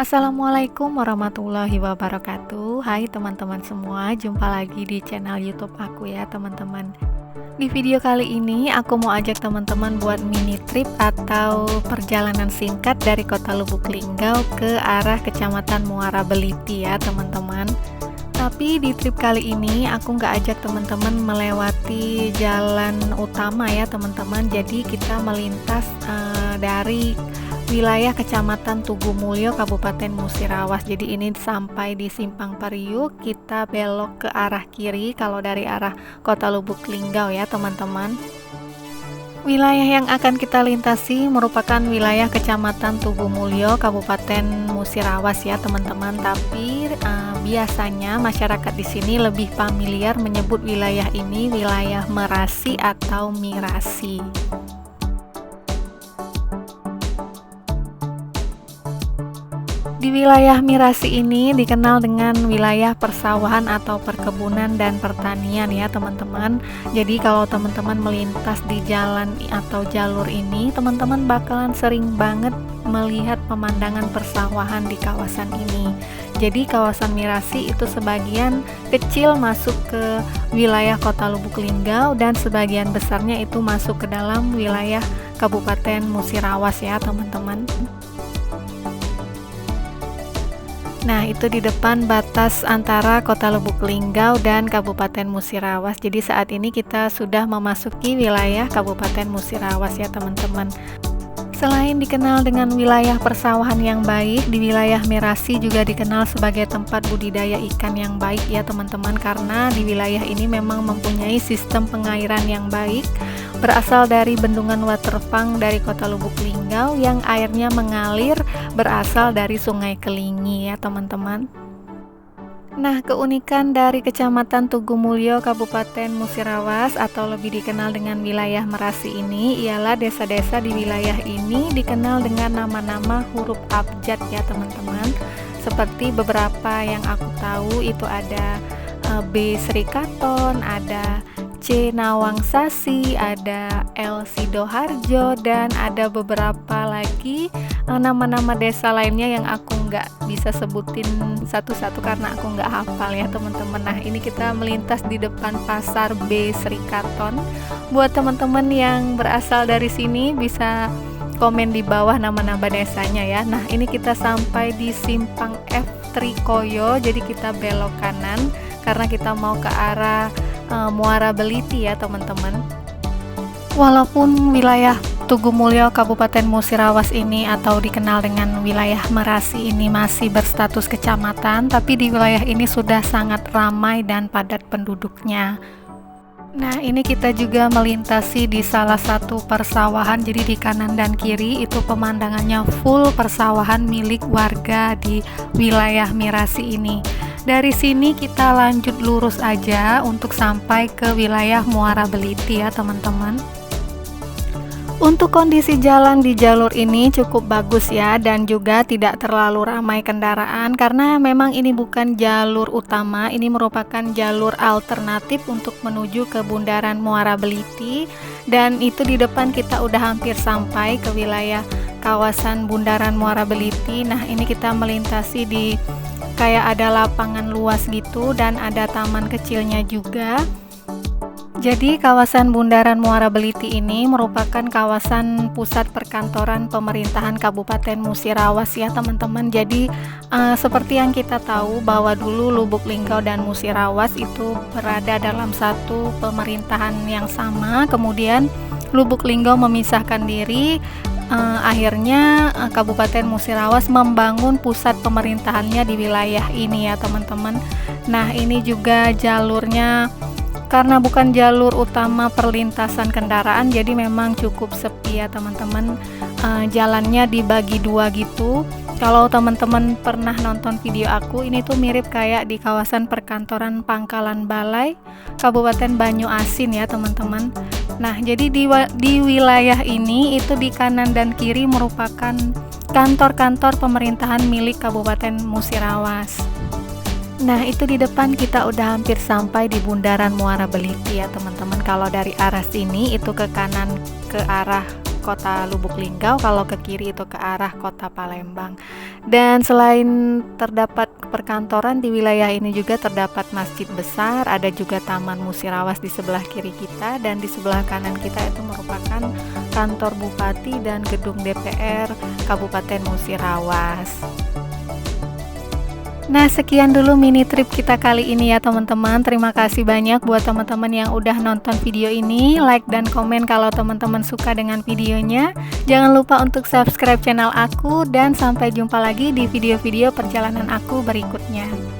Assalamualaikum warahmatullahi wabarakatuh. Hai teman-teman semua, jumpa lagi di channel YouTube aku ya teman-teman. Di video kali ini aku mau ajak teman-teman buat mini trip atau perjalanan singkat dari kota Lubuk Linggau ke arah Kecamatan Muara Beliti ya teman-teman. Tapi di trip kali ini aku nggak ajak teman-teman melewati jalan utama ya teman-teman. Jadi kita melintas dari wilayah Kecamatan Tugu Mulyo, Kabupaten Musirawas. Jadi ini sampai di Simpang Periuk, kita belok ke arah kiri kalau dari arah kota Lubuk Linggau ya teman-teman. Wilayah yang akan kita lintasi merupakan wilayah Kecamatan Tugu Mulyo, Kabupaten Musirawas ya teman-teman. Tapi biasanya masyarakat di sini lebih familiar menyebut wilayah ini wilayah Merasi atau Mirasi. Di wilayah Mirasi ini dikenal dengan wilayah persawahan atau perkebunan dan pertanian ya teman-teman. Jadi kalau teman-teman melintas di jalan atau jalur ini, teman-teman bakalan sering banget melihat pemandangan persawahan di kawasan ini. Jadi kawasan Mirasi itu sebagian kecil masuk ke wilayah kota Lubuk Linggau dan sebagian besarnya itu masuk ke dalam wilayah Kabupaten Musirawas ya teman-teman. Nah, itu di depan batas antara Kota Lubuk Linggau dan Kabupaten Musirawas. Jadi saat ini kita sudah memasuki wilayah Kabupaten Musirawas ya teman-teman. Selain dikenal dengan wilayah persawahan yang baik, di wilayah Mirasi juga dikenal sebagai tempat budidaya ikan yang baik ya teman-teman, karena di wilayah ini memang mempunyai sistem pengairan yang baik berasal dari bendungan waterfang dari kota Lubuk Linggau yang airnya mengalir berasal dari Sungai Kelingi ya teman-teman. Nah, keunikan dari Kecamatan Tugu Mulyo, Kabupaten Musirawas atau lebih dikenal dengan wilayah Merasi ini ialah desa-desa di wilayah ini dikenal dengan nama-nama huruf abjad ya teman-teman. Seperti beberapa yang aku tahu itu ada B Srikaton, ada C Nawangsasi, ada L Sidoharjo, dan ada beberapa lagi nama-nama desa lainnya yang aku nggak bisa sebutin satu-satu karena aku nggak hafal ya teman-teman. Nah, ini kita melintas di depan pasar B Srikaton. Buat teman-teman yang berasal dari sini bisa komen di bawah nama-nama desanya ya. Nah, ini kita sampai di Simpang F Trikoyo, jadi kita belok kanan karena kita mau ke arah Muara Beliti ya teman-teman. Walaupun wilayah Tugu Mulyo Kabupaten Musirawas ini atau dikenal dengan wilayah Merasi ini masih berstatus kecamatan, tapi di wilayah ini sudah sangat ramai dan padat penduduknya. Nah, ini kita juga melintasi di salah satu persawahan, jadi di kanan dan kiri itu pemandangannya full persawahan milik warga di wilayah Mirasi ini. Dari sini kita lanjut lurus aja untuk sampai ke wilayah Muara Beliti ya teman-teman. Untuk kondisi jalan di jalur ini cukup bagus ya, dan juga tidak terlalu ramai kendaraan karena memang ini bukan jalur utama, ini merupakan jalur alternatif untuk menuju ke Bundaran Muara Beliti. Dan itu di depan kita udah hampir sampai ke wilayah kawasan Bundaran Muara Beliti. Nah, ini kita melintasi di kayak ada lapangan luas gitu dan ada taman kecilnya juga. Jadi kawasan Bundaran Muara Beliti ini merupakan kawasan pusat perkantoran pemerintahan Kabupaten Musirawas ya teman-teman. Jadi seperti yang kita tahu bahwa dulu Lubuk Linggau dan Musirawas itu berada dalam satu pemerintahan yang sama. Kemudian Lubuk Linggau memisahkan diri. Akhirnya Kabupaten Musirawas membangun pusat pemerintahannya di wilayah ini ya teman-teman. Nah, ini juga jalurnya karena bukan jalur utama perlintasan kendaraan, jadi memang cukup sepi ya teman-teman. Jalannya dibagi dua gitu. Kalau teman-teman pernah nonton video aku, ini tuh mirip kayak di kawasan perkantoran Pangkalan Balai Kabupaten Banyu Asin ya teman-teman. Nah, jadi di wilayah ini itu di kanan dan kiri merupakan kantor-kantor pemerintahan milik Kabupaten Musirawas. Nah, itu di depan kita udah hampir sampai di Bundaran Muara Beliti ya teman-teman. Kalau dari arah sini itu ke kanan ke arah kota Lubuk Linggau, kalau ke kiri itu ke arah kota Palembang. Dan selain terdapat perkantoran, di wilayah ini juga terdapat masjid besar, ada juga Taman Musirawas di sebelah kiri kita, dan di sebelah kanan kita itu merupakan kantor bupati dan gedung DPR Kabupaten Musirawas. Nah, sekian dulu mini trip kita kali ini ya teman-teman. Terima kasih banyak buat teman-teman yang udah nonton video ini. Like dan komen kalau teman-teman suka dengan videonya. Jangan lupa untuk subscribe channel aku, dan sampai jumpa lagi di video-video perjalanan aku berikutnya.